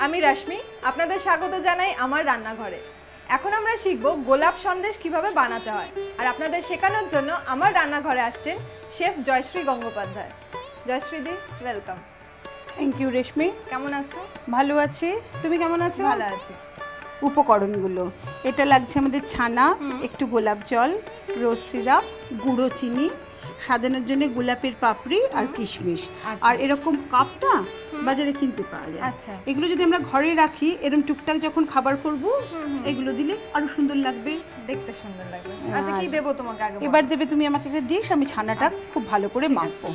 আমি রশ্মি, আপনাদের স্বাগত জানাই আমার রান্নাঘরে। এখন আমরা শিখব গোলাপ সন্দেশ কিভাবে বানাতে হয়। আর আপনাদের শেখানোর জন্য আমার রান্নাঘরে আসছেন শেফ জয়শ্রী গঙ্গোপাধ্যায়। জয়শ্রী দি, ওয়েলকাম। Thank you Reshmi. কেমন আছো? ভালো আছি, তুমি কেমন আছো? ভালো আছি। উপকরণগুলো, এটা লাগছে আমাদের ছানা, একটু গোলাপ জল, রোজ সিরাপ, গুঁড়ো চিনি, সাজানোর জন্য গোলাপের পাপড়ি আর কিশমিশ। আর এরকম কাপ না বাজারে কিনতে পাওয়া যায়। আচ্ছা, এগুলো যদি আমরা ঘরে রাখি, এরকম টুকটাক যখন খাবার করব এগুলো দিলে আরো সুন্দর লাগবে, দেখতে সুন্দর লাগবে। আচ্ছা, কি দেবো তোমাকে আগে? এবার দেবে তুমি আমাকে একটা ডিশ, আমি ছানাটা খুব ভালো করে মাখবো।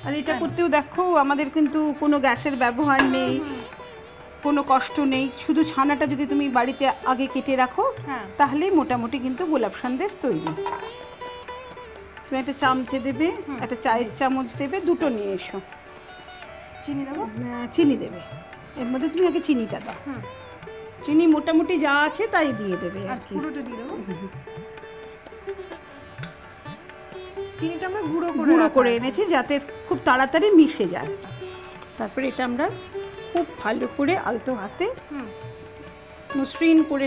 আর এটা করতেও দেখো আমাদের কিন্তু কোনো গ্যাসের ব্যবহার নেই, কোনো কষ্ট নেই। শুধু ছানাটা যদি তুমি বাড়িতে আগে কেটে রাখো তাহলেই মোটামুটি কিন্তু গোলাপ সন্দেশ তৈরি। তুমি একটা চামচে দেবে, একটা চায়ের চামচ দেবে, দুটো নিয়ে এসো। চিনি দেবো? চিনি দেবে, এর মধ্যে তুমি আগে চিনিটা দাও। চিনি মোটামুটি যা আছে তাই দিয়ে দেবে আর কি। পুরোটা দিয়ে দেবো? চিনিটা আমরা গুঁড়ো করে এনেছি যাতে খুব তাড়াতাড়ি মিশে যায়। তারপরে এটা আমরা খুব ভালো করে আলতো হাতে মসৃণ করে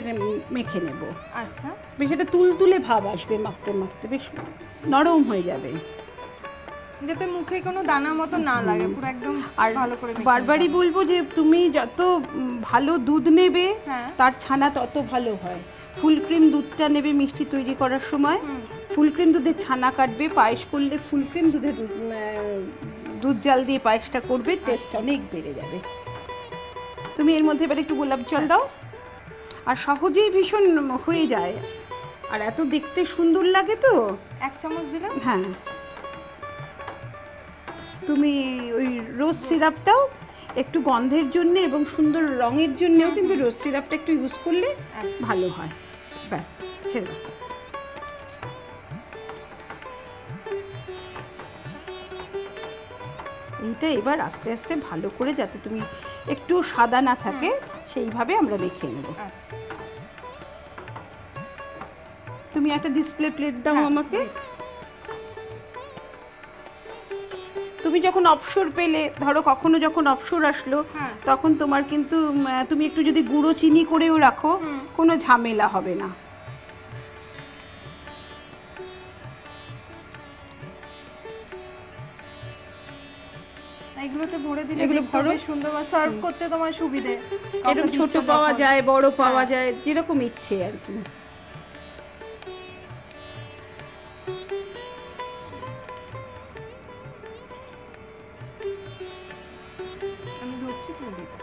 মেখে নেব। আচ্ছা, বেশ এটা তুলতুলে ভাব আসবে, মাখতে মাখতে বেশ নরম হয়ে যাবে, যাতে মুখে কোনো দানা মতো না লাগে, পুরো একদম ভালো করে। বারবারই বলবো যে তুমি যত ভালো দুধ নেবে তার ছানা তত ভালো হয়। ফুল ক্রিম দুধটা নেবে মিষ্টি তৈরি করার সময়, ফুল ক্রিম দুধের ছানা কাটবে। পায়েস করলে ফুল ক্রিম দুধ জাল দিয়ে পায়েসটা করবে, টেস্ট অনেক বেড়ে যাবে। তুমি এর মধ্যে এবার একটু গোলাপ জল দাও, আর সহজেই ভীষণ হয়ে যায়, আর এত দেখতে সুন্দর লাগে তো। এক চামচ দিলাম। হ্যাঁ, তুমি ওই রোজ সিরাপটাও একটু গন্ধের জন্য এবং সুন্দর রঙের জন্যও কিন্তু রোজ সিরাপটা একটু ইউজ করলে ভালো হয়। ব্যাস, ছেড়ে দাও। এইটা এবার আস্তে আস্তে ভালো করে, যাতে তুমি একটু সাদা না থাকে সেইভাবে আমরা মেখে নেব। তুমি একটা ডিসপ্লে প্লেট দাও আমাকে। তুমি যখন অবসর পেলে, ধরো কখনো যখন অবসর আসলো, তখন তোমার কিন্তু তুমি একটু যদি গুঁড়ো চিনি করেও রাখো, কোনো ঝামেলা হবে না। এগুলোতে ভরে দিলে বেশ সুন্দর, সার্ভ করতে তোমার সুবিধে। এরকম ছোট পাওয়া যায়, বড় পাওয়া যায়, যেরকম ইচ্ছে আর কি। আমি ধরছি, তুমি দিতে।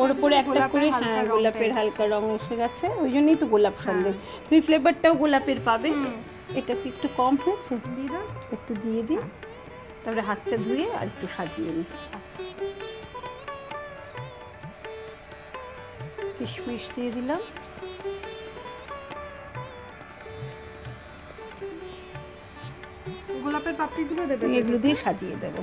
ওর উপরে একটা করে গোলাপের হালকা রং এসে গেছে, ওই জন্যই তো গোলাপ সন্দেশ। তুমি ফ্লেভারটাও গোলাপের পাবে। এটা কি একটু কম হয়েছে? দিয়ে দাও, একটু দিয়ে দিই। তারপরে হাতটা ধুয়ে আর একটু সাজিয়ে নিই। আচ্ছা, কিশমিশ দিয়ে দিলাম। গোলাপের পাপড়িগুলো দেবে, এগুলো দিয়ে সাজিয়ে দেব।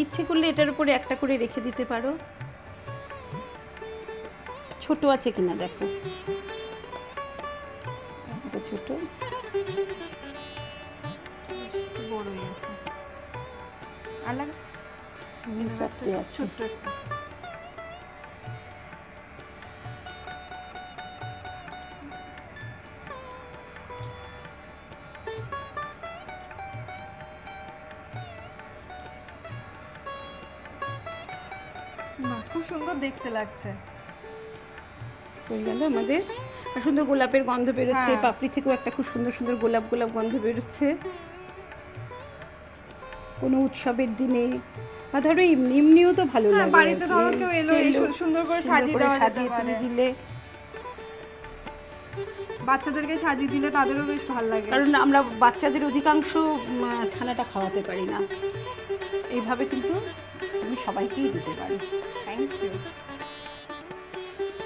ইচ্ছে করলে এটার উপরে একটা করে রেখে দিতে পারো। ছোট আছে কিনা দেখো, এটা ছোট, বড় আছে, আলাদা চারটে আছে। ছোট্ট একটা। খুব সুন্দর দেখতে লাগছে। হয়ে গেল আমাদের। আর সুন্দর গোলাপের গন্ধ বেরোচ্ছে, পাপড়ি থেকেও একটা খুব সুন্দর সুন্দর গোলাপ গোলাপ গন্ধ বেরোচ্ছে। কোনো উৎসবের দিনে বা ধরো এমনিও তো ভালো লাগে, বাড়িতে ধরো কেউ এলো, সুন্দর করে সাজিয়ে দিলে, বাচ্চাদেরকে সাজিয়ে দিলে তাদেরও বেশ ভালো লাগে। কারণ আমরা বাচ্চাদের অধিকাংশ ছানাটা খাওয়াতে পারি না, এইভাবে কিন্তু আমি সবাইকেই দিতে পারি। Thank you.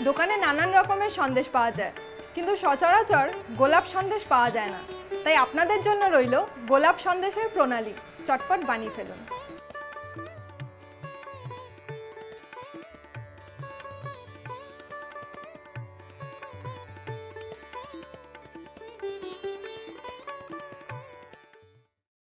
দোকানে নানান রকমের সন্দেশ পাওয়া যায়, কিন্তু সচরাচর গোলাপ সন্দেশ পাওয়া যায় না। তাই আপনাদের জন্য রইল গোলাপ সন্দেশের প্রণালী, চটপট বানিয়ে ফেলুন।